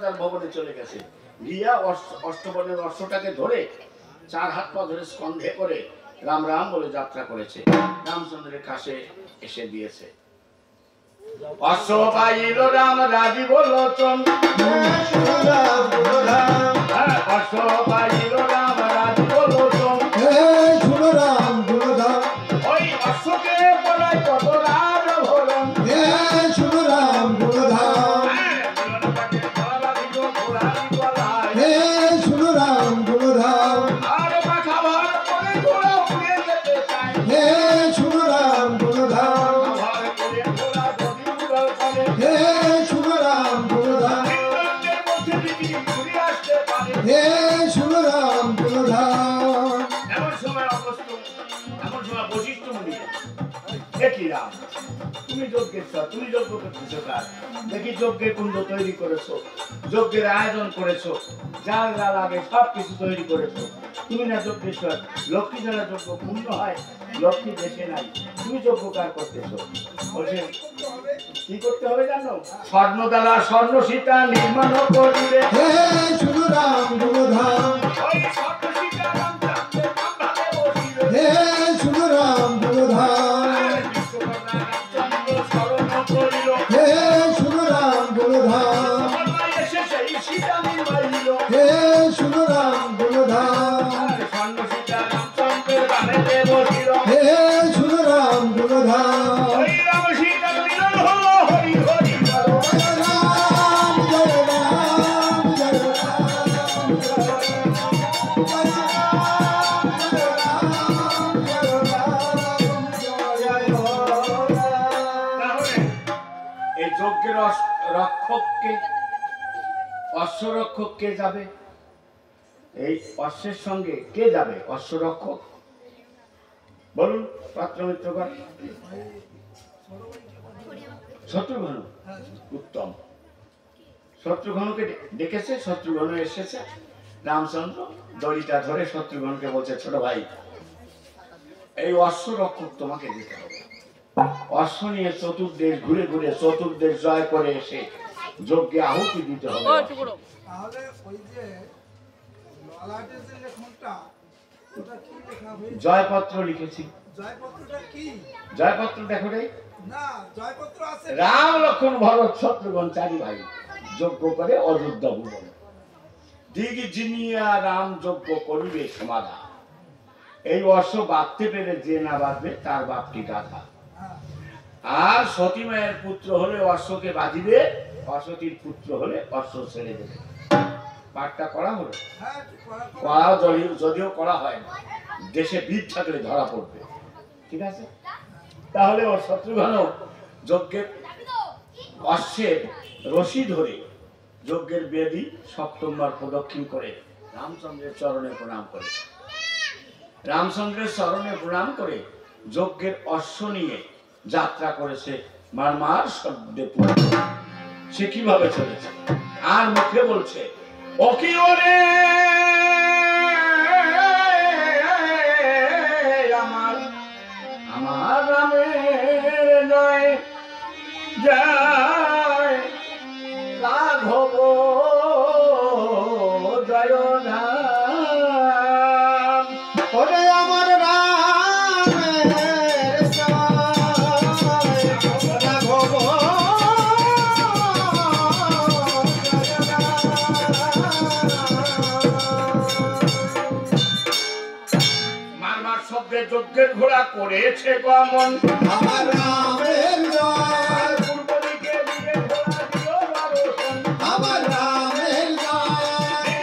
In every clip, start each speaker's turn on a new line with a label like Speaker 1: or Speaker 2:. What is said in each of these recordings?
Speaker 1: তার ভবনে চলে গেছে। গিয়া অষ্টবনের অশ্বটাকে ধরে 4 হাত পা ধরে স্কন্ধে করে রাম রাম বলে যাত্রা করেছে। রামচন্দ্রের কাছে এসে দিয়েছে। অশ্ব পাইল রাম রাজীব লোচন, অশ্ব পাইল রাম রাজীব লোচন, ওই অশ্বকে বলাই কত রাজ ভরণ, আর মাথা ভার করে ঘোড়া উড়ে যেতে চায়, ভার করে ঘোড়া যদি উড়াল করে, ইন্দ্রদের মধ্যে দিদি ঘুরে আসতে পারে। এমন সময় বশিষ্ঠ মুনি, দেখি রাম তুমি যজ্ঞেশ্বর, তুমি যজ্ঞ করতেছো কাজ, দেখি যজ্ঞের কুণ্ড তৈরি করেছো, যজ্ঞের আয়োজন করেছো, যার যা লাগে সব কিছু তৈরি করেছো, তুমি না যজ্ঞেশ্বর? লক্ষ্মী যারা যজ্ঞ পূর্ণ হয়, লক্ষ্মী দেশে নাই, তুমি যজ্ঞ কার করতেছো? বলছে কি করতে হবে জানো? স্বর্ণদালা স্বর্ণ সীতা নির্মাণ করিবে, ওই স্বর্ণ সীতা রামচন্দ্রের কাঁধে বসিবে, বিশ্বকর্মা রামচন্দ্র স্মরণ করিল, এসে সেই সীতা নির্মাইল, স্বর্ণ সীতা রামচন্দ্রের বাড়িতে বসিল, ওই রাম সীতার মিলন হলো, হরি হরি বলো। তাহলে এই যজ্ঞের রক্ষককে, অশ্বরক্ষক কে যাবে? এই অশ্বের সঙ্গে কে যাবে? অশ্বরক্ষক বলুন পাত্রমিত্রগণ। শত্রুঘ্ন, উত্তম। শত্রুঘ্নকে ডেকেছে, শত্রুঘ্ন এসেছে। রামচন্দ্র দড়িটা ধরে শত্রুঘ্নকে বলছে, ছোট ভাই এই অশ্বরক্ষক তোমাকে দিতে হবে। অশ্ব নিয়ে চতুর্দেশ ঘুরে ঘুরে চতুর্দেশ জয় করে এসে যজ্ঞে আহুতি দিতে হবে। জয়পত্র লিখেছি। জয়পত্র দেখো রে, রাম লক্ষ্মণ ভরত শত্রুঘ্ন চারি ভাই যজ্ঞ করে অযোধ্যা ভুবন, দিগ জিনিয়া রাম যজ্ঞ করিবে সমাধা। এই অশ্ব বাঁধতে পেরে যে না বাঁধবে তার বাপটি গাধা। আর সতী মায়ের পুত্র হলে অশ্বকে বাঁধিবে, অসতীর পুত্র হলে অশ্ব ছেড়ে দেবে। পাঠটা করা হলো, করাও যদিও করা হয় না, দেশে বীর থাকলে ধরা পড়বে, ঠিক আছে? তাহলে ওর শত্রুঘ্ন যজ্ঞের অশ্বের রশি ধরে যজ্ঞের বেদী সপ্তমবার প্রদক্ষিণ করে রামচন্দ্রের চরণে প্রণাম করে, রামচন্দ্রের চরণে প্রণাম করে যজ্ঞের অশ্ব নিয়ে যাত্রা করেছে মারমার শব্দে পুরো। সে কিভাবে চলেছে আর মুখে বলছে, ও কি ওরে আমার, আমার রামের জয় জয় রাঘব জয় নাম, ওরে আমার রামের জয় রাঘব যজ্ঞের ঘোড়া করেছে গমন, আমার রামের জয়, পূর্ব দিকে দিকে ঘোড়া দিও বারোশন, আমার রামের জয়,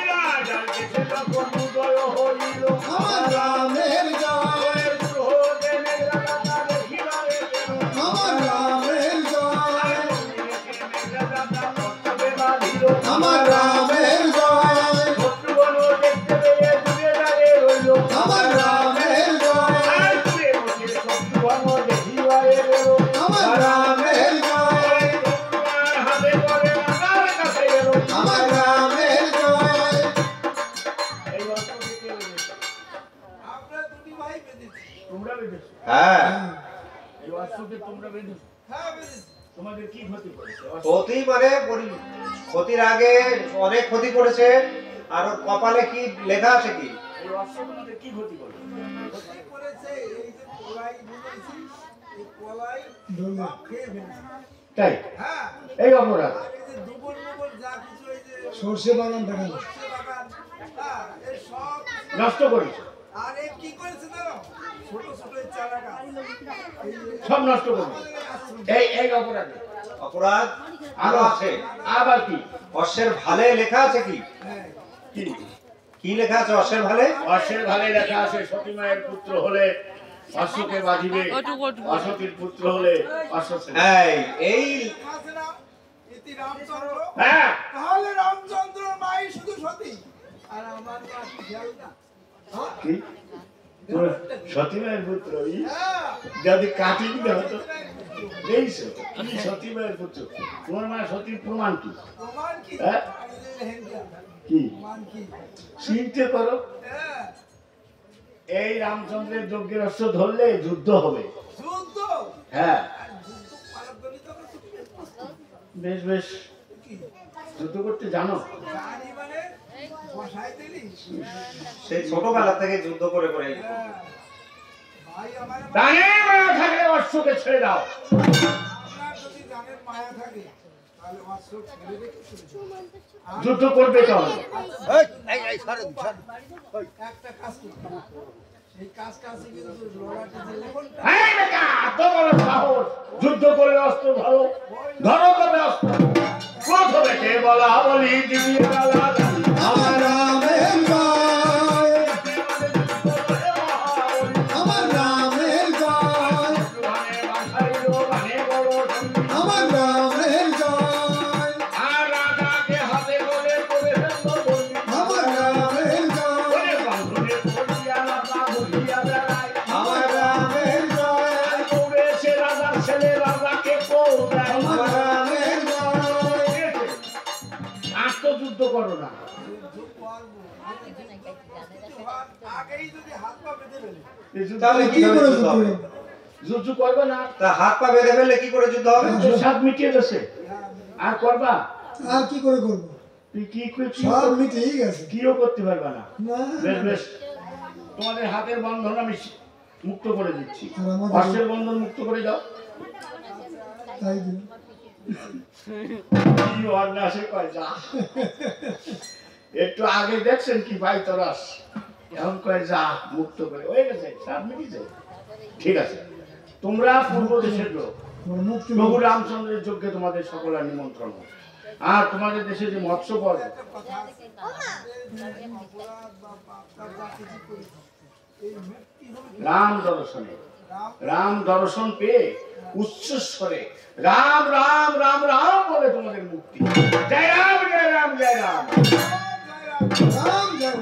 Speaker 1: রাজার দেশে যখন উদয় হইল, আমার রামের জয়, আমার রামের জয়, আমার রামের জয়, শত্রুঘ্ন দেখতে পেয়ে দূরে দাঁড়িয়ে রইল, আমার রামের জয়, আমার রামের জয়, হাতে করে আমার কাছে এলো, আমার রামের জয়। এই অস্ত্রকে কে বেঁধেছে? আমরা দুটি ভাই বেঁধেছি। তোমরা বেঁধেছো? হ্যাঁ। এই অস্ত্রকে তোমরা বেঁধেছো? হ্যাঁ বেঁধেছি। তোমাদের কি ক্ষতি করেছে?
Speaker 2: ক্ষতি মানে ক্ষতির আগে অনেক ক্ষতি করেছে। আর ওর কপালে কি লেখা আছে কি?
Speaker 1: এই অশ্ব তোমাদের কি ক্ষতি করেছে? তাই এই অপরাধ
Speaker 3: সর্ষে বাগান দেখানো
Speaker 1: নষ্ট করেছে,
Speaker 3: আরে কি করেছে জানো? ছোট ছোট চারা গাছ
Speaker 1: সব নষ্ট করেছে। এই এই অপরাধে
Speaker 2: অপরাধ আরো আছে।
Speaker 1: আবার কি?
Speaker 2: অশ্বের ভালে লেখা আছে কি?
Speaker 1: কি
Speaker 2: কি লেখা আছে অশ্বের ভালে?
Speaker 1: অশ্বের ভালে লেখা আছে সতী মায়ের পুত্র হলে অশ্বকে বাঁধিবে, অসতীর পুত্র হলে অশ্ব ছেড়ে
Speaker 2: এই এই
Speaker 3: আছে না ইতি রামচন্দ্র।
Speaker 1: হ্যাঁ
Speaker 3: তাহলে রামচন্দ্র মাই শুধু সতী আর আমার মা খেয়ালটা।
Speaker 1: কি সতী মায়ের পুত্র
Speaker 3: হ্যাঁ
Speaker 1: যদি কাটিং হতো এইসো কি সতী মায়ের পুত্র? তোমার মা সতীর প্রমাণ কি?
Speaker 3: প্রমাণ কি?
Speaker 1: হ্যাঁ? কি
Speaker 3: প্রমাণ কি?
Speaker 1: চিন্তা করো,
Speaker 3: হ্যাঁ
Speaker 1: এই রামচন্দ্রের যজ্ঞের অস্ত্র ধরলে যুদ্ধ হবে।
Speaker 3: যুদ্ধ
Speaker 1: হ্যাঁ
Speaker 3: আর যুদ্ধ পালার জন্য তো আমরা ছুটি বের করছি।
Speaker 1: বেশ বেশ
Speaker 3: কি
Speaker 1: যুদ্ধ করতে জানো?
Speaker 3: জানি মানে বসাই দিলি।
Speaker 2: সেই ছোটবেলা থেকে যুদ্ধ করে করে এই
Speaker 3: হ্যাঁ ভাই আমার
Speaker 1: প্রাণের মায়া থাকলে অশ্বকে ছেড়ে দাও।
Speaker 3: আপনার যদি জানের মায়া থাকে তাহলে অস্ত্র ছেড়ে রেখে চলে যাও।
Speaker 1: যুদ্ধ করবে তাহলে
Speaker 3: একটা কাজ করতে হবে। সেই কাজটা আছে কিন্তু লড়াইটা যে লেখনটা
Speaker 1: এই বেটা, এত বড় সাহস! যুদ্ধ করে অস্ত্র ধরো, ধরো তবে অস্ত্র। প্রথমে কে বলা বলি দিবি গালা গালি।
Speaker 3: আমার রামের জয় আমার রামের জয়
Speaker 1: মানে বাঁধাইলো মানে বড় সন্ধি।
Speaker 3: আমার রামের জয়
Speaker 1: আর রাজাকে হাতে করে করে ফেললো বন্দি।
Speaker 3: আমার রামের জয়
Speaker 1: ওরে বাঁধনে পড়িয়া রাজা বলিয়া বেড়ায়।
Speaker 3: আমার রামের জয়
Speaker 1: আর দৌড়ে এসে রাজার ছেলে রাজাকে কোল দেয়।
Speaker 3: আমার রামের জয়
Speaker 1: আত্মযুদ্ধ করো না।
Speaker 3: আগেই যদি হাত পা বেঁধে ফেলে
Speaker 1: এই যুদ্ধ
Speaker 2: তাহলে কি করে যুদ্ধ হবে?
Speaker 1: যুদ্ধ করবে না,
Speaker 2: তা হাত পা বেঁধে ফেললে কি করে যুদ্ধ হবে?
Speaker 1: যুদ্ধের স্বাদ মিটিয়ে গেছে। আর করবা?
Speaker 3: আর কি করে করবো?
Speaker 1: তুই
Speaker 3: সব মিটেই গেছে
Speaker 1: কিও করতে পারবা না।
Speaker 3: না
Speaker 1: বেশ বেশ, তোমাদের হাতের বন্ধন আমি মুক্ত করে দিচ্ছি।
Speaker 3: আর আমাদের-
Speaker 1: হর্ষের বন্ধন মুক্ত করে দাও।
Speaker 3: তাই দিন
Speaker 1: কি অন্যাসে কয় যা। একটু আগে দেখছেন কি ভাই তরাস, এখন কয় যা মুক্ত করে হয়ে গেছে, সব মিটিয়েছে। ঠিক আছে, তোমরা পূর্ব দেশের লোক,
Speaker 3: আমার মুক্তি
Speaker 1: প্রভু রামচন্দ্রের যজ্ঞে তোমাদের সকলের নিমন্ত্রণ। আর তোমাদের দেশে যে মৎস্য পর্ব, রাম দর্শনে, রাম দর্শন পেয়ে উচ্চস্বরে রাম রাম রাম রাম বলে তোমাদের মুক্তি। জয় রাম জয় রাম জয় রাম।
Speaker 3: রাম জয়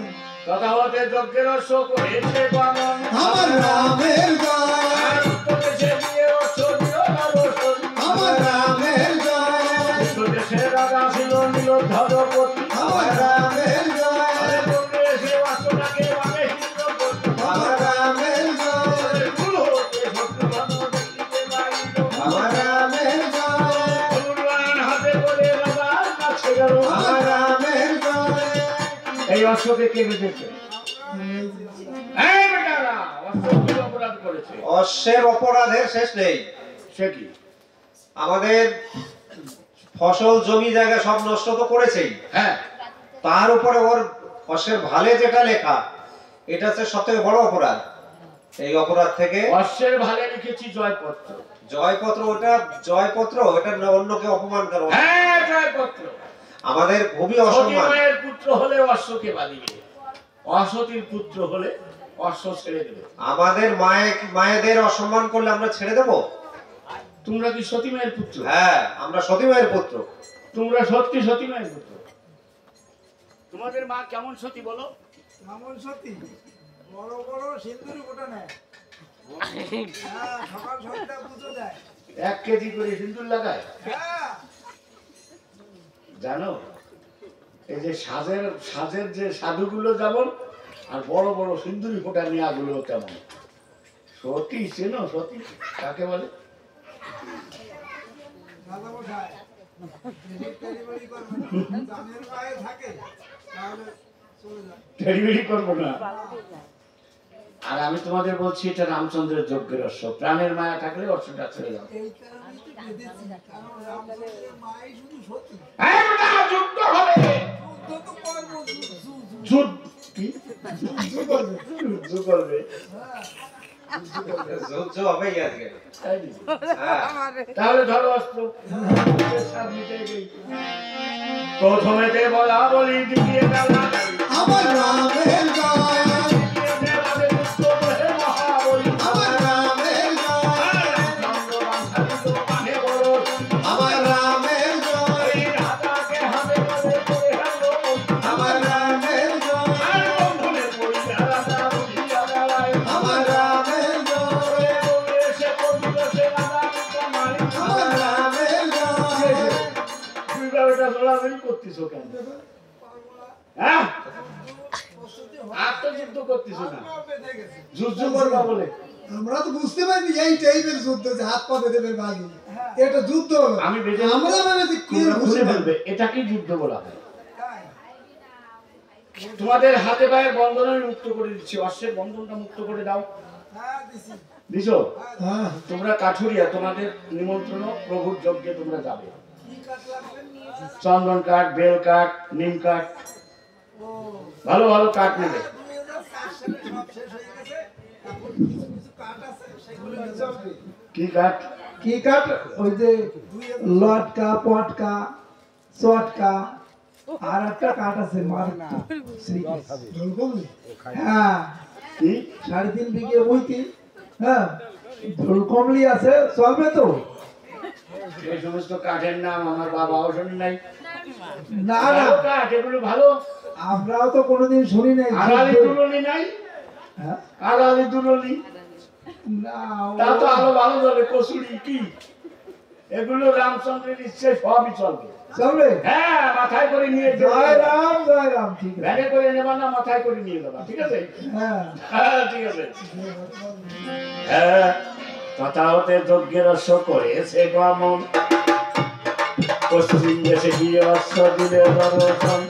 Speaker 1: তথা হতে যজ্ঞের অশ্ব করেছে গমন।
Speaker 3: আমার রামের জয়
Speaker 1: আর উত্তর দেশে গিয়ে অশ্ব দিল না রোশন।
Speaker 3: আমার রামের জয়
Speaker 1: উত্তর দেশের রাজা ছিল নীলধ্বজপতি।
Speaker 3: আমার রামের জয়
Speaker 1: আরে দৌড়ে এসে অশ্বটাকে বামে হিন্দ করল।
Speaker 3: আমার রামের জয়
Speaker 1: আরে ভুল হতে শত্রুঘ্ন দেখিতে পাইল।
Speaker 3: আমার রামের জয়
Speaker 1: ধনুর্বাণ হাতে করে রাজার কাছে গেল।
Speaker 3: আমার রামের জয়
Speaker 1: এই অশ্বকে কে বেঁধেছে? এই বেটারা, অশ্ব কি অপরাধ করেছে?
Speaker 2: অশ্বের অপরাধের শেষ নেই।
Speaker 1: সে কি?
Speaker 2: আমাদের ফসল জমি জায়গা সব নষ্ট তো করেছেই,
Speaker 1: হ্যাঁ,
Speaker 2: তার উপরে ওর অশ্বের ভালে যেটা লেখা, এটা হচ্ছে সবথেকে বড় অপরাধ। এই অপরাধ থেকে
Speaker 1: অশ্বের ভালে লিখেছি জয়পত্র।
Speaker 2: জয়পত্র, ওটা জয়পত্র, এটা অন্যকে অপমান করা।
Speaker 1: হ্যাঁ, জয়পত্র।
Speaker 2: আমাদের খুবই
Speaker 1: সতী
Speaker 2: অসম্মান।
Speaker 1: মায়ের পুত্র হলে অশ্বকে বাঁধিবে, অসতীর পুত্র হলে অশ্ব ছেড়ে দেবে।
Speaker 2: আমাদের মায়েদের অসম্মান করলে আমরা ছেড়ে দেব?
Speaker 1: তোমরা কি সতী মায়ের পুত্র?
Speaker 2: হ্যাঁ, আমরা সতী মায়ের পুত্র।
Speaker 1: তোমরা সত্যি সতী মায়ের পুত্র? তোমাদের মা কেমন সতী বলো?
Speaker 3: কেমন সত্যি বড় বড় সিন্দুরি গোটা নেয়। হ্যাঁ সকাল সন্ধ্যা পুজো দেয়।
Speaker 1: 1 কেজি করে সিঁদুর লাগায়।
Speaker 3: হ্যাঁ
Speaker 1: জানো, এই যে সাজের যে সাধুগুলো যেমন, আর বড় বড় সিন্দুরি ফোটা নেওয়াগুলো তেমন। সতী চেনো? সতী কাকে বলে?
Speaker 3: ডেলিভারি করবে না জানের গায়ে থাকে তাহলে চলে যায়
Speaker 1: ডেলিভারি করবো না। আর আমি তোমাদের বলছি এটা রামচন্দ্রের যজ্ঞের অশ্ব, প্রাণের মায়া থাকলে অশ্বটা ছেড়ে দাও।
Speaker 3: এই কারণেই তো বেঁধেছি কারণ রামচন্দ্রের মাই শুধু সতী
Speaker 1: এই বেটা, যুদ্ধ হবে।
Speaker 3: যুদ্ধ তো করবো
Speaker 1: যুদ্ধ কি? যুদ্ধ করবে।
Speaker 2: যুদ্ধ হবেই আজকে।
Speaker 1: তাই নাকি?
Speaker 2: হ্যাঁ।
Speaker 1: তাহলে ধরো অস্ত্র। সব মিটে গেই। প্রথমেতে বলা বলি দ্বিতীয় বেলা
Speaker 3: আমার রামের জয়
Speaker 1: তৃতীয় বেলাতে উত্তর হে মহাবলী।
Speaker 3: আমার রামের জয়
Speaker 1: চন্দ্রবান সাধিত মানে বড়।
Speaker 3: আমার রামের জয়
Speaker 1: এই হাতাকে হাতে করে করে হালো।
Speaker 3: আমার রামের জয়
Speaker 1: আর বন্ধুদের পরিচয় রাজা বলিয়া বেলায়।
Speaker 3: আমার রামের জয়
Speaker 1: বলে সে করিল সে রাজা কুমারী।
Speaker 3: আমার রামের জয়
Speaker 1: তুই বারোটা চলাচলি করতেছো কেন? হ্যাঁ? আত্মযুদ্ধ করতেছো না,
Speaker 3: বেঁধে গেছে
Speaker 1: যুদ্ধ করবা বলে।
Speaker 4: আমরা তো বুঝতে পারিনি এই টাইপের যুদ্ধ যে হাত পা বেঁধে দেবে বাঘি এটা যুদ্ধ হলো
Speaker 1: আমি বেঁধে
Speaker 4: আমরা ভেবেছি কি
Speaker 1: তোমরা
Speaker 4: বুঝে
Speaker 1: বুঝে ফেলবে, এটাকেই যুদ্ধ বলা হয়। তোমাদের হাতে পায়ের বন্ধন আমি মুক্ত করে দিচ্ছি, অশ্বের বন্ধনটা মুক্ত করে দাও।
Speaker 3: হ্যাঁ দিছি
Speaker 1: দিছো?
Speaker 4: হ্যাঁ
Speaker 1: তোমরা কাঠুরিয়া, তোমাদের নিমন্ত্রণ প্রভুর যজ্ঞে তোমরা যাবে।
Speaker 3: কি কাঠ লাগবে
Speaker 1: চন্দন কাঠ, বেল কাঠ, নিম কাঠ,
Speaker 3: ও
Speaker 1: ভালো ভালো কাঠ নেবে।
Speaker 3: 2004 সালে সব শেষ হয়ে গেছে এখন কিছু কিছু কাঠ আছে সেগুলো চলবে
Speaker 1: কি কাঠ?
Speaker 4: কি কাঠ ওই যে লটকা পটকা চটকা আর একটা কাঠ আছে মার সেই ঢোলকমলি হ্যাঁ
Speaker 1: কি?
Speaker 4: 3.5 বিঘে বইতি হ্যাঁ ঢোলকমলি আছে চলবে তো
Speaker 1: এই সমস্ত কাঠের নাম আমার বাবাও শুনি নাই।
Speaker 4: না না
Speaker 1: ভালো কাঠ, এগুলো ভালো।
Speaker 4: আমরাও তো কোনোদিন শুনি নাই
Speaker 1: আড়ালি দুলনি নাই?
Speaker 4: হ্যাঁ?
Speaker 1: আড়ালি দুলনি
Speaker 4: না
Speaker 1: তা তো আরো ভালো চলে। কসুরি কি, এগুলো রামচন্দ্রের ইচ্ছে সবই চলবে।
Speaker 4: চলবে
Speaker 1: হ্যাঁ, মাথায় করে নিয়ে
Speaker 4: জয় রাম ঠিক আছে
Speaker 1: ভ্যানে করে নেবা না, মাথায় করে নিয়ে যাবা, ঠিক আছে?
Speaker 4: হ্যাঁ
Speaker 1: হ্যাঁ, ঠিক আছে। হ্যাঁ, তথা হতে যজ্ঞের অশ্ব করেছে গমন, পশ্চিম দেশে গিয়ে অশ্ব দিলে দর্শন।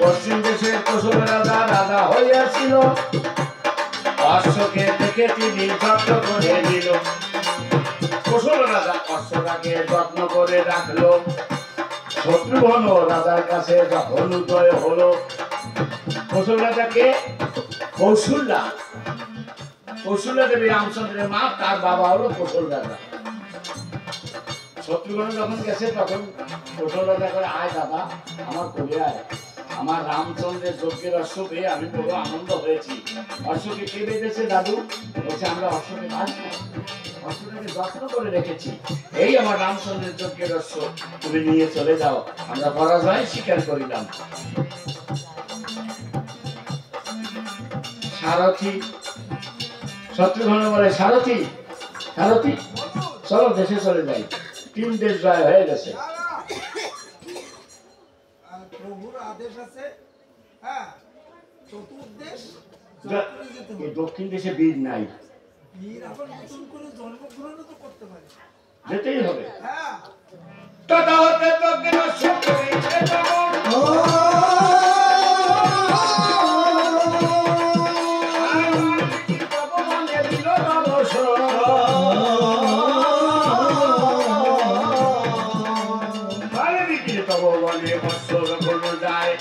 Speaker 1: পশ্চিম দেশের কোশল রাজা রাজা হইয়াছিল, অশ্বকে দেখে তিনি যত্ন করে নিল। কোশল রাজা অশ্বটাকে যত্ন করে রাখলো। শত্রুঘ্ন রাজার কাছে যখন উদয় হলো, কোশল রাজাকে কৌশল্যা, কৌশল্যা দেবী রামচন্দ্রের মা, তার বাবা হলো কোশল রাজা। শত্রুঘ্ন যখন গেছে তখন কোশল রাজা করে, আয় দাদা আমার কোলে আয়, আমার রামচন্দ্রের যজ্ঞের অশ্ব পেয়ে আমি বড় আনন্দ হয়েছি। অশ্বকে কে বেঁধেছে দাদু? বলছে আমরা অশ্বকে বাঁধবো, অশ্বটাকে যত্ন করে রেখেছি, এই আমার রামচন্দ্রের যজ্ঞের অশ্ব, তুমি নিয়ে চলে যাও, আমরা পরাজয় স্বীকার করিলাম। সারথি, শত্রুঘ্ন বলে, সারথি সারথি চলো দেশে চলে যাই, 3 দেশ জয় হয়ে গেছে।
Speaker 3: আর প্রভুর আদেশ আছে হ্যাঁ চতুর্দেশ
Speaker 1: যা-
Speaker 3: জয় করে যেতে
Speaker 1: এই
Speaker 3: হবে
Speaker 1: দক্ষিণ দেশে বীর নাই,
Speaker 3: বীর এখন নতুন করে জন্মগ্রহণও তো করতে পারে
Speaker 1: যেতেই হবে।
Speaker 3: হ্যাঁ
Speaker 1: তথা হতে যজ্ঞের অশ্ব করেছে গমন, ভগবানে দিল দর্শন। বাল্মীকির তপবনে অশ্ব যখন যায়,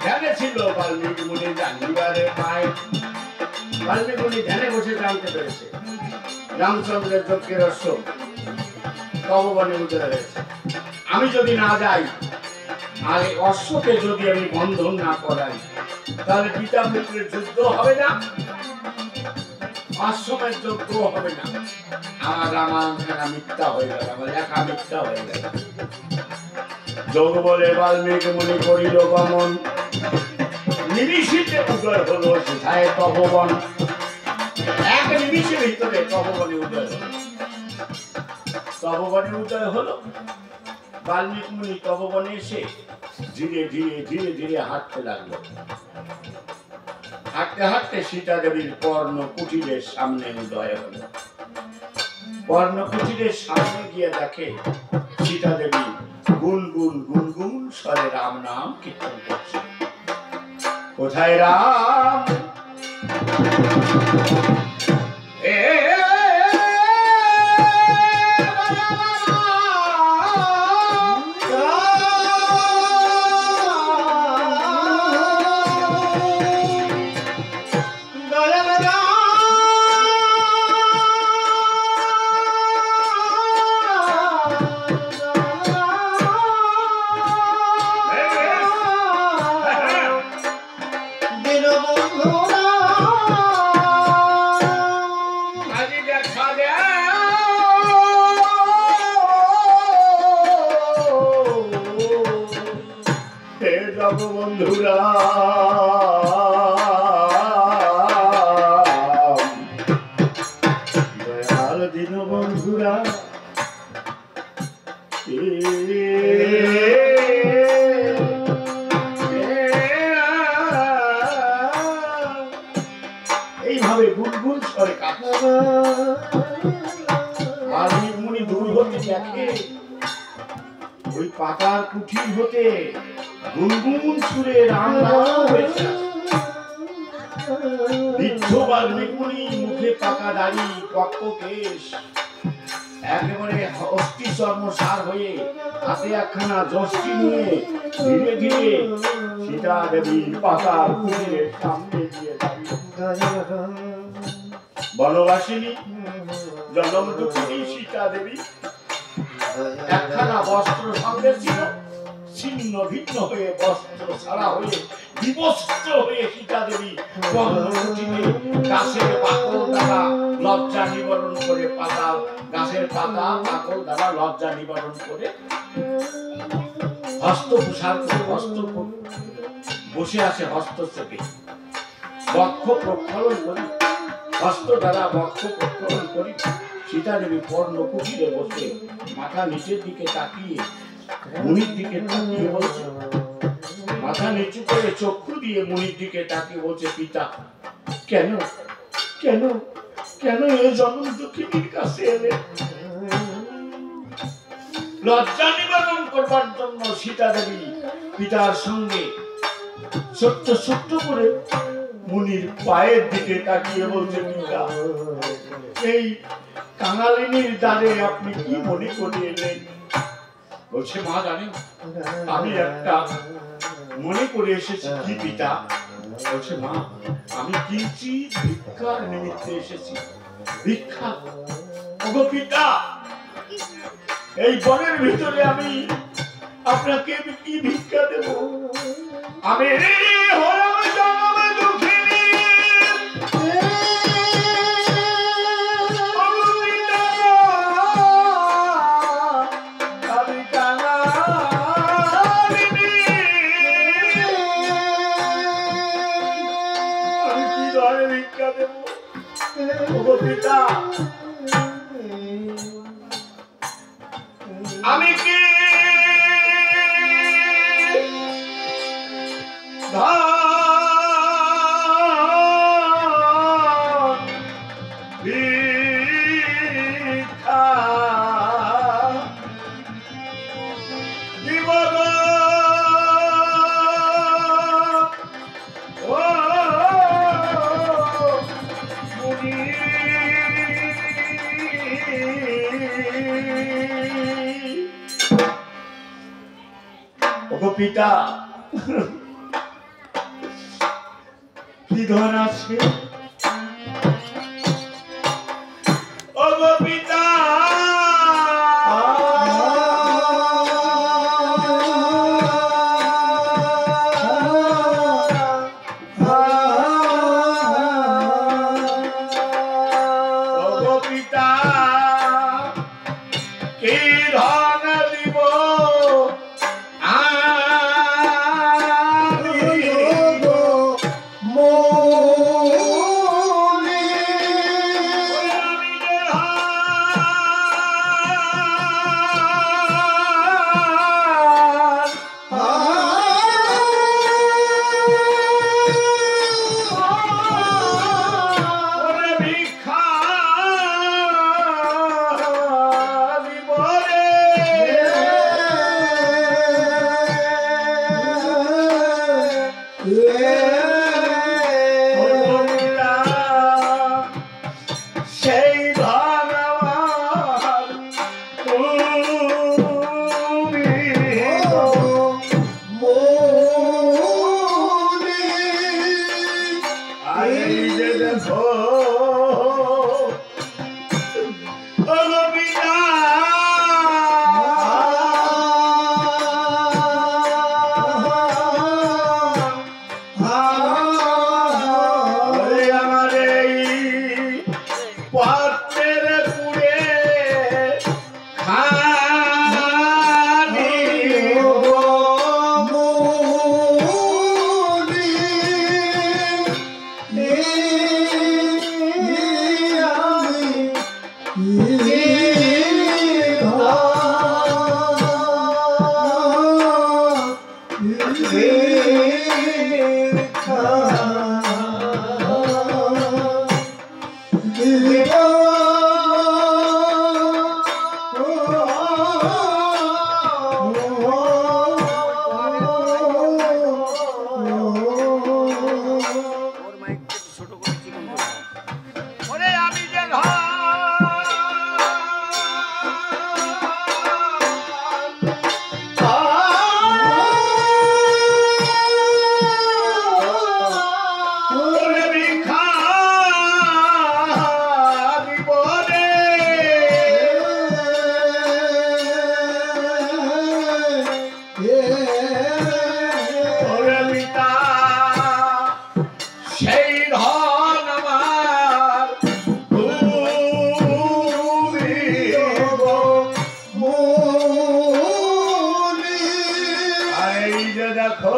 Speaker 1: ধ্যানে ছিল বাল্মীকি মুনি জানিবারে পায়। বাল্মীকি মুনি ধ্যানে বসে জানতে পেরেছে রামচন্দ্রের যজ্ঞের অশ্ব তপবনে উঠে রয়েছে। আমি যদি না যাই আর এই অশ্বকে যদি আমি বন্ধন না করাই, তাহলে পিতা পুত্রের যুদ্ধ হবে না, আশ্রমের যজ্ঞ হবে না, আমার রামায়ণ মিথ্যা হয়ে যাবে, আমার লেখা মিথ্যা হয়ে যাবে। যোগ বলে বাল্মীকি মুনি করিল গমন, নিমিষিতে উদয় হলো সেথায় তপবন। এক নিমিষের ভিতরে তপবনে উদয় হলো, তপবনে উদয় হলো। বাল্মীকি মুনি তপবনে এসে ধীরে ধীরে ধীরে ধীরে হাঁটতে লাগলো। হাঁটতে হাঁটতে সীতা দেবীর পর্ণ কুটিরের সামনে উদয় হলো। পর্ণ কুটিরের সামনে গিয়ে দেখে সীতা দেবী গুনগুন গুনগুন স্বরে রাম নাম কীর্তন করছে। কোথায় রাম? এ বন্ধুরা দয়াল দিন বন্ধুরা এইভাবে গুনগুন স্বরে কাঁদছে। বাল্মীক মুনি দূর হতে দেখে ওই পাতার কুঠির হতে গুনগুন সুরে রাম নাম হয়েছে। বৃদ্ধ বাল্মীক মুনি, মুখে পাকা দাড়ি, পক্ক কেশ, একেবারে অস্থি চর্ম সার হয়ে হাতে একখানা যষ্টি নিয়ে ধীরে ধীরে সীতা দেবীর পাতার কুঠিরের সামনে দিয়ে দাঁড়িয়ে। বনবাসিনী জনম দুঃখিনী সীতা দেবী একখানা বস্ত্র সঙ্গে ছিল, ছিন্ন ভিন্ন হয়ে বস্ত্র ছাড়া হয়ে বিবস্ত্র হয়ে সীতা দেবী গাছের পাকল দ্বারা লজ্জা নিবারণ করে গাছের পাতা পাকল দ্বারা লজ্জা নিবারণ করে হস্ত প্রসার করে বসে আছে হস্ত চেপে বক্ষ প্রক্ষালন করি, হস্ত দ্বারা বক্ষ প্রক্ষালন করি। সীতা দেবী পর্ণ কুটিরে বসে মাথা নিচের দিকে তাকিয়ে মুনির দিকে তাকিয়ে বলছে, মাথা নিচু করে চক্ষু দিয়ে মুনির দিকে তাকিয়ে বলছে, পিতা কেন কেন কেন এই জনম দুঃখিনীর কাছে এলে? লজ্জা নিবারণ করবার জন্য সীতা দেবী পিতার সঙ্গে ছোট্ট ছোট্ট করে মুনির পায়ের দিকে তাকিয়ে বলছে, পিতা এই কাঙালিনীর দ্বারে আপনি কি মনে করে এলেন? বলছে, মা জানেন আমি একটা মনে করে এসেছি। কি পিতা? বলছে, মা আমি কিঞ্চিৎ ভিক্ষার নিমিত্তে এসেছি। ভিক্ষা? ওগো পিতা, এই বনের ভিতরে আমি আপনাকে কি ভিক্ষা দেব? আমি হলাম জনম দুঃখিনী, আমি কি ভিক্ষা দিব গো? ও মুনি, ওগো পিতা, কি ধন আছে? ওগো পিতা, ওগো পিতা, কি ধন দিব?
Speaker 4: মো
Speaker 1: সেই ধন আমার তুমি আর এই যে দেখো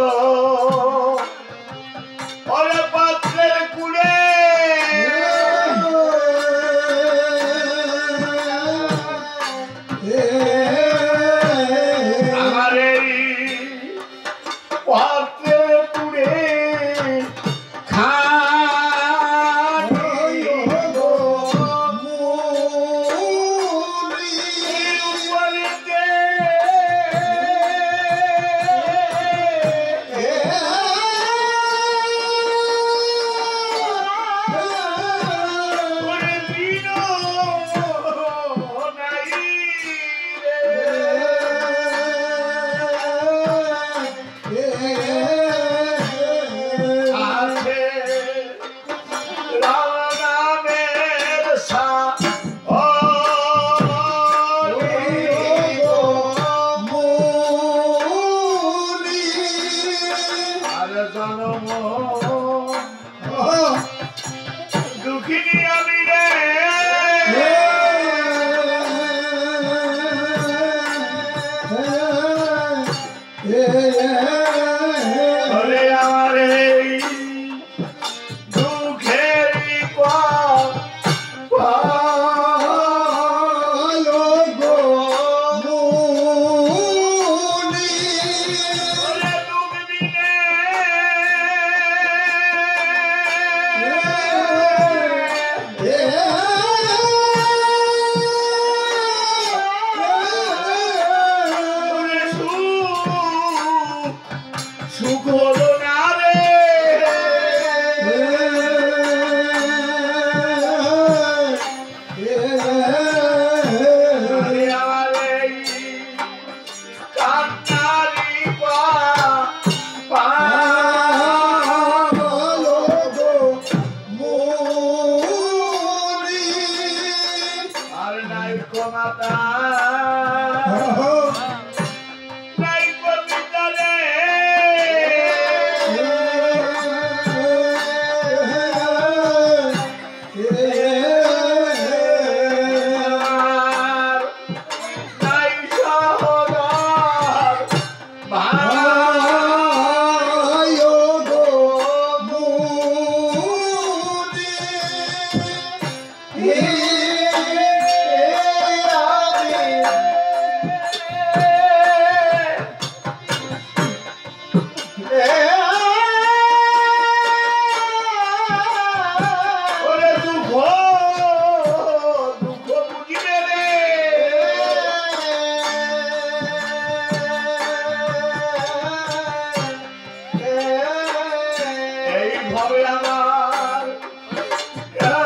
Speaker 1: তবে আমার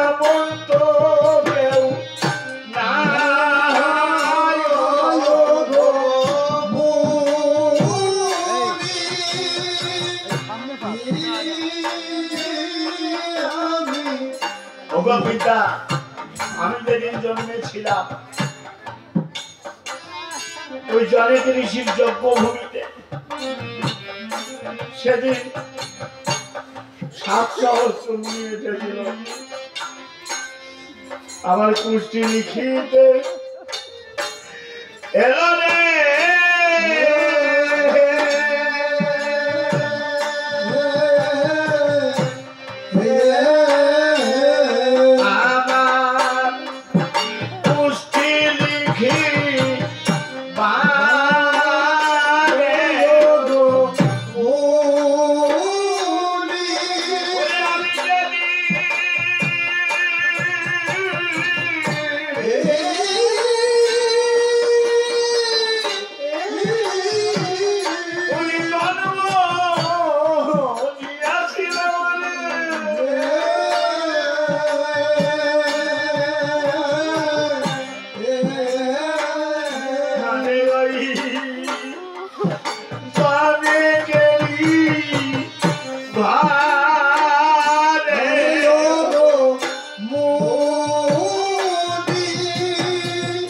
Speaker 1: এমন তো কেউ নাই গো। ওগো পিতা, আমি যেদিন জন্মেছিলাম ওই জনেক ঋষির যজ্ঞভূমিতে, সেদিন 7 সহস্র মুনি এসেছিল আমার কুষ্টি লিখিতে। এলো রে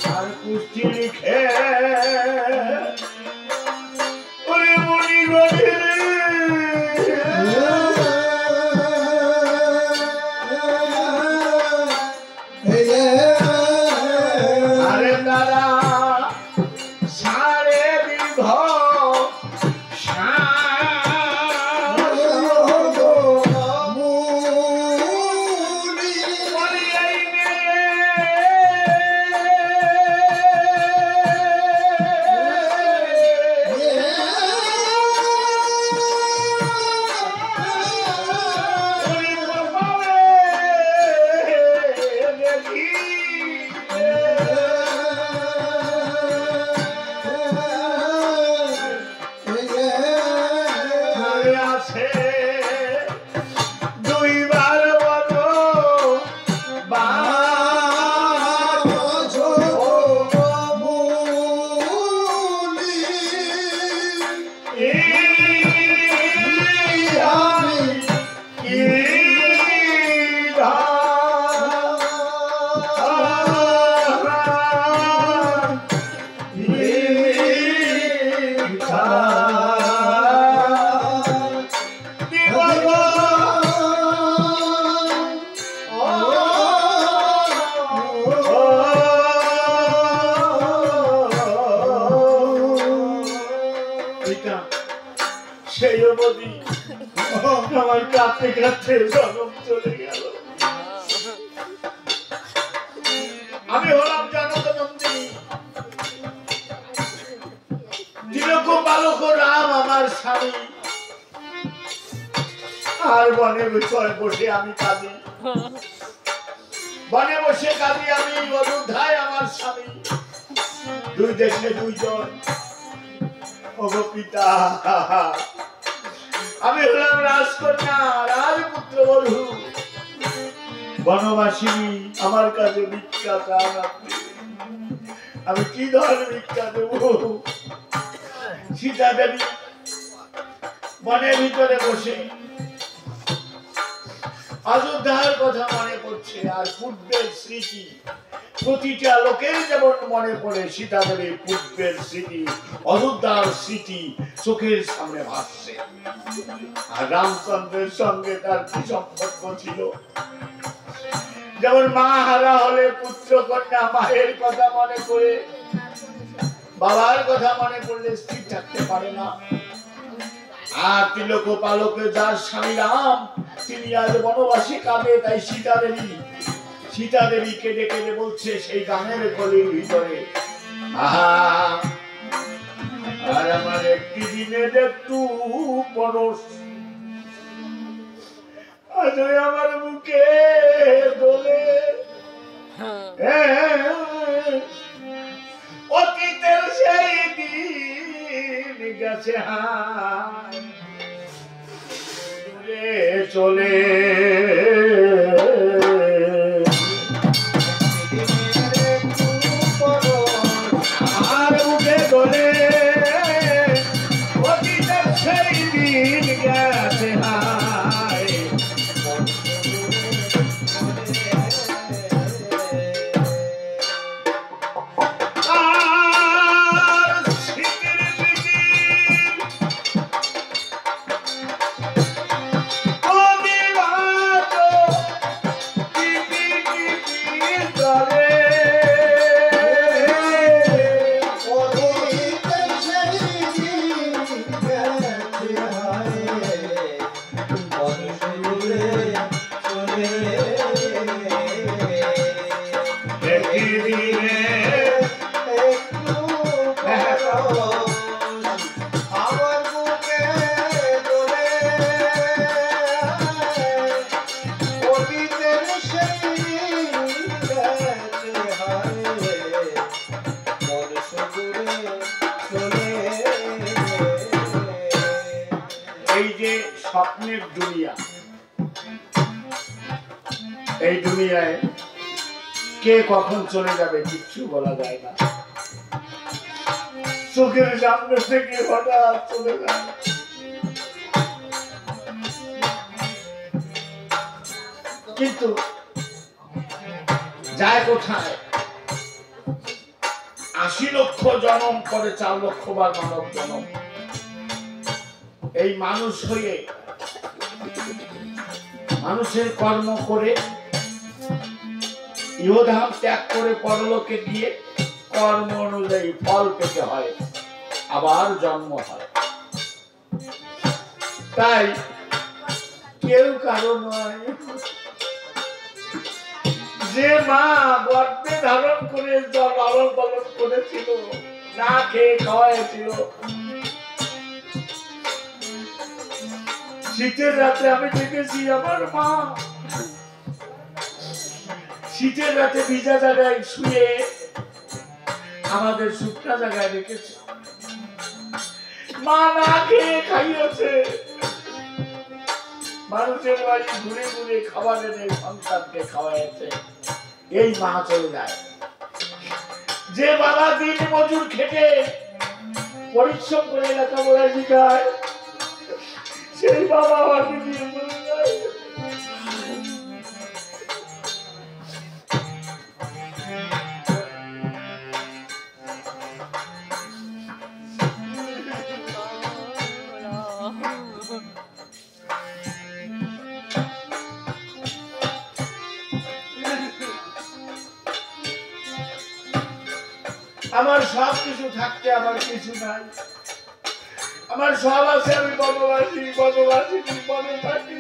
Speaker 1: আমার কুষ্টি লিখি সেই অবধি আমার কাঁদতে কাঁদতে জনম চলে গেল। আমি হলাম জানত নন্দিনী, তিলক বালক রাম আমার স্বামী, আর বনে বসে আমি কাঁদি, বনে বসে কাঁদি আমি, অযোধ্যায় আমার স্বামী, 2 দেশে 2 জন। ওগো পিতা, আমি হলাম রাজকন্যা, রাজপুত্র বধূ, বনবাসিনী, আমার কাছে ভিক্ষা চান আপনি, আমি কি ধরনের ভিক্ষা দেব? সীতা দেবী বনের ভিতরে বসে অযোধ্যার কথা মনে পড়ছে, আর পূর্বের স্মৃতি প্রতিটা লোকের যেমন মনে পড়ে, সীতা দেবীর পূর্বের স্মৃতি, অযোধ্যার স্মৃতি চোখের সামনে ভাসছে। আর রামচন্দ্রের সঙ্গে তার কি সম্পর্ক ছিল? যেমন মা হারা হলে পুত্র কন্যা মায়ের কথা মনে করে, বাবার কথা মনে করলে স্থির থাকতে পারে না। আর তিলক পালকে যার স্বামী রাম, তিনি আজ বনবাসী কাঁদে, তাই সীতা দেবী কেঁদে কেঁদে বলছে সেই গানের গলির ভিতরে, আহা আর আমার একটি দিনের একটু পরশ আজ আমার মুখে দোলে, অতীতের সেই দিন গেছে হায় চলে আর উঠে চলে অতীতের সেই দিন গেছে হায় আর শীতের বিকেল অবিরাম টিপি টিপি চলে এই যে স্বপ্নের দুনিয়া, এই দুনিয়ায় কে কখন চলে যাবে কিচ্ছু বলা যায় না। চোখের সামনে থেকে হঠাৎ চলে যায়। কিন্তু যায় কোথায়? ৮০ লক্ষ জন্ম করে ৪ লক্ষ বার মানব জন্ম। এই মানুষ হয়ে মানুষের কর্ম করে ইহধাম ত্যাগ করে পরলোকে গিয়ে কর্ম অনুযায়ী ফল পেতে হয়, আবার জন্ম হয়। তাই কেউ কারো নয়। যে মা গর্ভে ধারণ করে লালন পালন করেছিল, না খেয়ে খাওয়াইছিল, শীতের রাতে আমি দেখেছি আমার মা শীতের রাতে ভিজা জায়গায় শুয়ে আমাদের শুকনা জায়গায় রেখেছে। মা না খেয়ে খাইয়েছে। মানুষের বাড়ি ঘুরে ঘুরে খাবার এনে সন্তানকে খাওয়াইছে। এই মা চলে যায়। যে বাবা দিন মজুর খেটে পরিশ্রম করে লেখাপড়া শিখায়, সেই বাবা আমাকে দিয়ে চলে যায়। আমার সব কিছু থাকতে আমার কিছু নাই। আমার সব আছে, আমি বনবাসী বনবাসিনী বনে থাকি।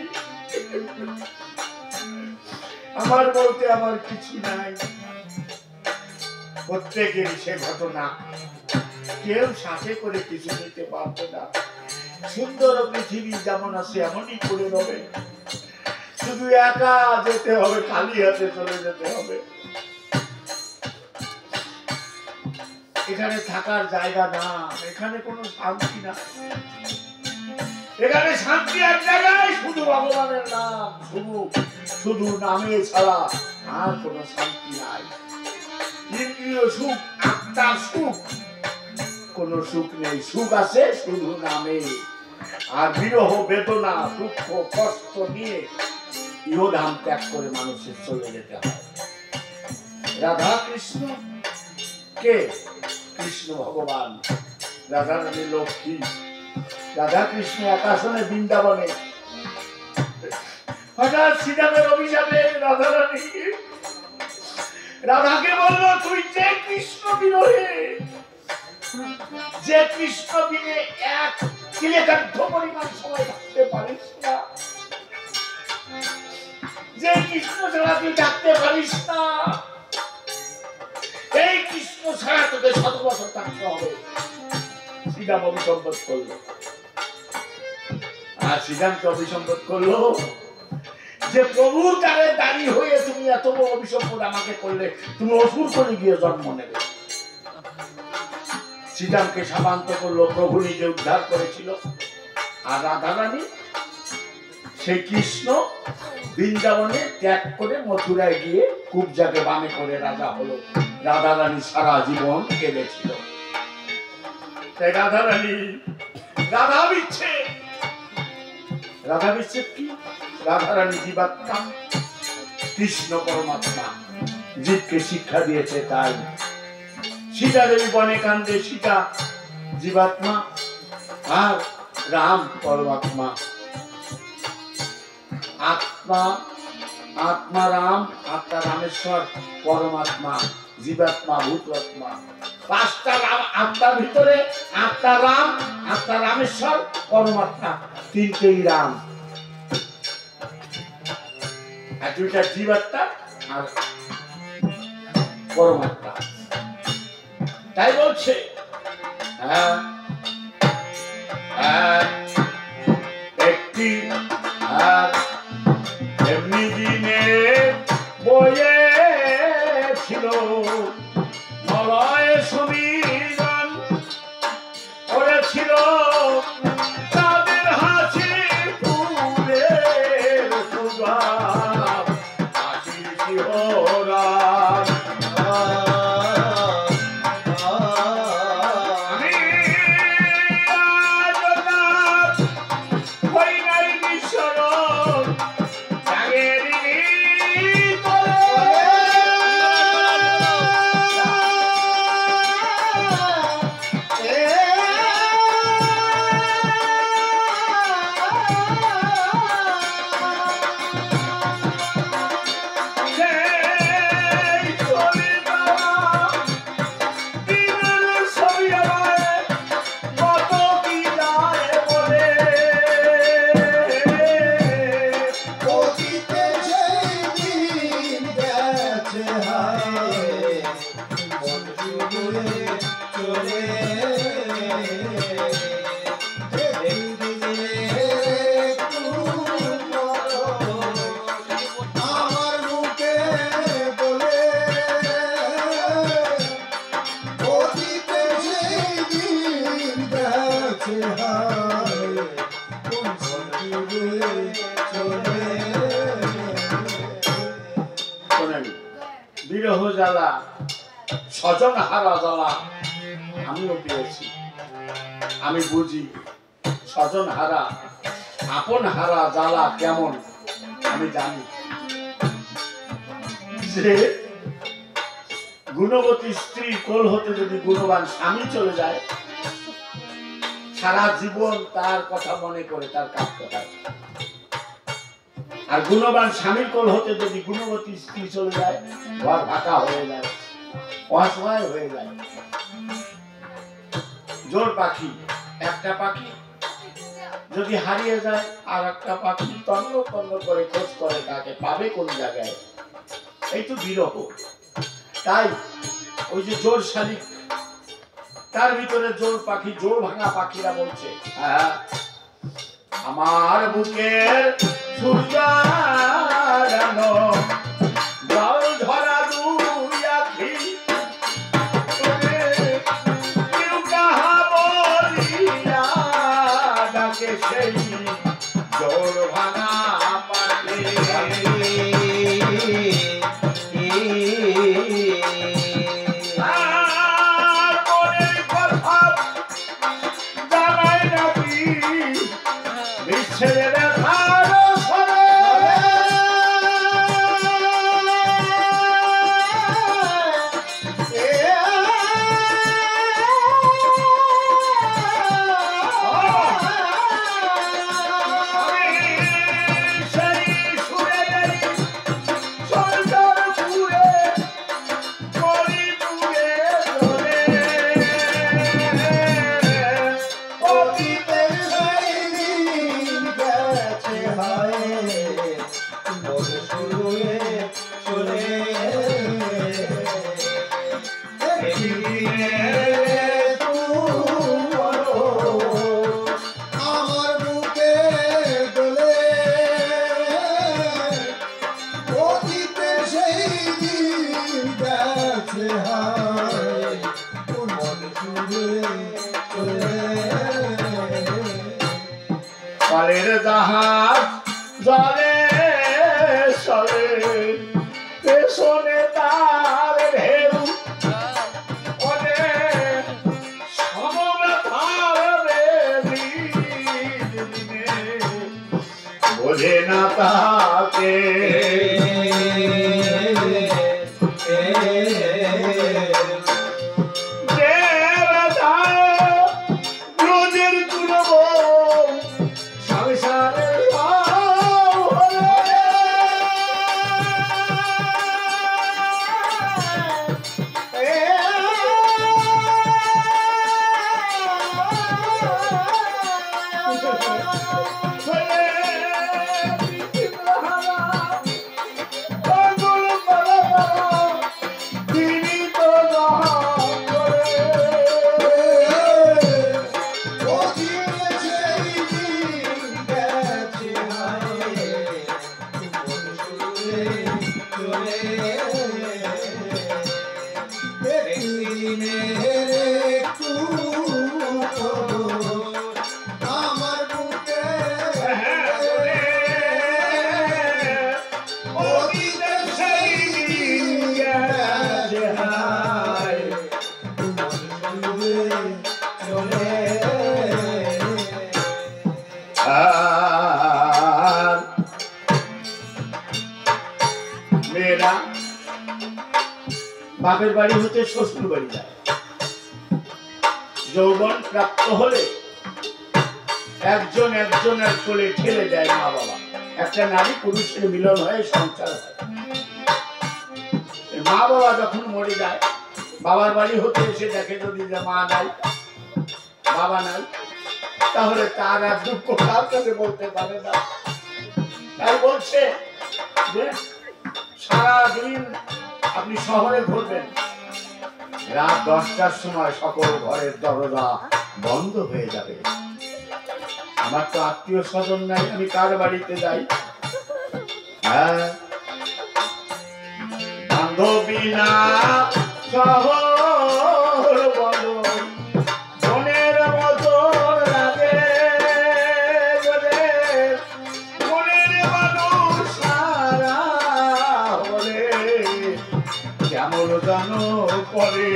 Speaker 1: আমার বলতে আমার কিছু নাই। প্রত্যেকের সে ঘটনা, কেউ সাথে করে কিছু নিতে পারবে না। সুন্দর পৃথিবী যেমন আছে এমনই করে রবে। শুধু একা যেতে হবে, খালি হাতে চলে যেতে হবে। এখানে থাকার জায়গা না, এখানে কোনো শান্তি না। এখানে শান্তি এক জায়গায়, শুধু ভগবানের নাম, শুধু নামে ছাড়া আর কোনো শান্তি নাই। ইন্দ্রিয় সুখ, আত্মার সুখ, কোনো সুখ নেই। সুখ আছে শুধু নামে। আর বিরহ বেদনা দুঃখ কষ্ট নিয়ে ইহধাম ত্যাগ করে মানুষের চলে যেতে হয়। রাধা কৃষ্ণ কে? কৃষ্ণ ভগবান, রাধা রানী লক্ষ্মী। রাধা কৃষ্ণ একাশনে বৃন্দাবনে। হঠাৎ শ্রীরামের অভিশাপে রাধা রানী রাধাকে বলল, তুই যে কৃষ্ণ বিরহে, যে কৃষ্ণ বিনে এক কিলেকার্ধ পরিমাণ সময় থাকতে পারিস না, যে কৃষ্ণ ছাড়া তুই থাকতে পারিস না, এই কৃষ্ণ ছাড়া তোকে 100 বছর থাকতে হবে। শ্রীরাম অভিসম্বোধ করলো। আর শ্রীরামকে অভিসম্বোধ করলো যে প্রভুর দ্বারে দাঁড়ি হয়ে তুমি এত বড় অভিসম্বোধ আমাকে করলে, তুমি অসুর করে গিয়ে জন্ম নেবে। শ্রীরামকে শান্ত করলো। প্রভু নিজে উদ্ধার করেছিল। আর রাধা রানী সেই কৃষ্ণ বৃন্দাবনে ত্যাগ করে মথুরায় গিয়ে কুবজাকে বামে করে রাজা হলো। রাধা রানী সারা জীবন কেঁদেছিল। তাই রাধা রানী রাধা বিচ্ছেদ কি? রাধা রানী জীবাত্মা, কৃষ্ণ পরমাত্মা জীবকে শিক্ষা দিয়েছে। তাই সীতা দেবী বনে কান্দে, সীতা জীবাত্মা আর রাম পরমাত্মা। আত্মা আত্মা রাম, আত্মা রামেশ্বর, পরমাত্মা জীবাত্মা ভূতাত্মা। পাঁচটা রাম আত্মার ভিতরে, আত্মা রাম, আত্মা রামেশ্বর, পরমাত্মা, তিনটেই রাম। আর দুইটা জীবাত্মা আর পরমাত্মা। তাই বলছে একটি এমনি দিনে বয়ে ছিল মলয় সমীরণ করেছিল তাদের হাসি ফুলের সুগান, হাসির শিহরণ। বিরহ জ্বালা, স্বজন হারা জ্বালা আমিও পেয়েছি। আমি বুঝি স্বজন হারা, আপন হারা জ্বালা কেমন আমি জানি। যে গুণবতী স্ত্রী কোল হতে যদি গুণবান স্বামী চলে যায়, সারা জীবন তার কথা মনে করে তার কাঁদতে হয়। আর গুণবান স্বামীর কোল হতে যদি গুণবতী স্ত্রী চলে যায়, ঘর ফাঁকা হয়ে যায়, অসহায় হয়ে যায়। জোর পাখি, একটা পাখি যদি হারিয়ে যায়, আর একটা পাখি তন্ন তন্ন করে খোঁজ করে তাকে পাবে কোন জায়গায়। এই তো বিরহ। তাই ওই যে জোর শালিক, তার ভিতরে জোর পাখি, জোর ভাঙা পাখিরা বলছে, হ্যাঁ আমার বুকের সূর্যানো জল ধরা দুই আখি, কেউ কাহা বলিয়া ডাকে সেই জোর ভাঙা পাখি। জলে চলে পেছনে তার ঢেউ ওরে সমব্যথার বোঝে না তাকে মেয়েরা বাপের বাড়ি হতে শ্বশুর বাড়ি যায়। যৌবন প্রাপ্ত হলে একজন একজনের কোলে ঠেলে দেয় মা বাবা। একটা নারী পুরুষের মিলন হয়ে সংসার হয়। মা বাবা যখন মরে যায়, বাবার বাড়ি হতে এসে দেখে যদি মা নাই বাবা নাই, তাহলে তার আর দুঃখ কার কাছে বলতে পারে না। তাই বলছে যে সারাদিন আপনি শহরে ঘুরবেন, রাত 10টার সময় সকল ঘরের দরজা বন্ধ হয়ে যাবে। আমার তো আত্মীয় স্বজন নাই, আমি কার বাড়িতে যাই? হ্যাঁ, বান্ধবী না শহর বন্ধ মনের মতো লাগে, মনের মানুষ সারা হলে কেমন জানো করে।